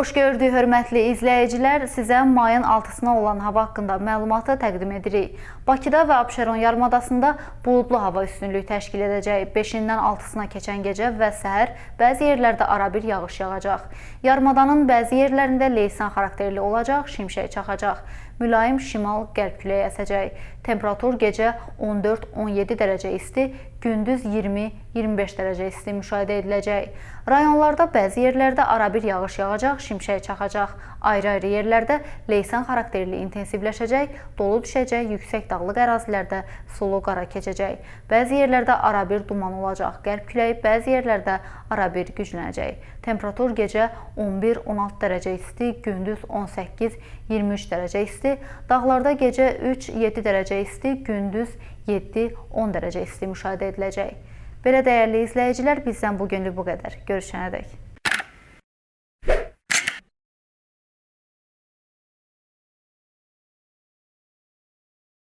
Xoş gördük, hörmətli izləyicilər. Sizə mayın 6-sına olan hava haqqında məlumatı təqdim edirik. Bakıda və Abşeron yarımadasında buludlu hava üstünlüyü təşkil edəcək. 5-dən 6-sına keçən gecə və səhər bəzi yerlərdə arabir yağış yağacaq. Yarımadanın bəzi yerlərində leysan xarakterli olacaq, şimşək çaxacaq. Mülayim şimal-qərb küləyi əsəcək. Temperatur gecə 14-17 dərəcə isti, gündüz 20-25 dərəcə isti müşahidə ediləcək. Rayonlarda bəzi yerlərdə arabir yağış yağacaq, şimşək çaxacaq. Ayrı-ayrı yerlərdə leysan xarakterli intensivləşəcək, dolu düşəcək, yüksək dağlıq ərazilərdə sulu qara keçəcək. Bəzi yerlərdə arabir duman olacaq, qərb küləyi bəzi yerlərdə arabir güclənəcək. Temperatur gecə 11-16 dərəcə isti, gündüz 18-23 dərəcə isti. Dağlarda gecə 3-7 dərəcə isti, gündüz 7-10 dərəcə isti müşahidə ediləcək. Belə dəyərli izləyicilər, bizdən bugünlük bu qədər. Görüşənədək.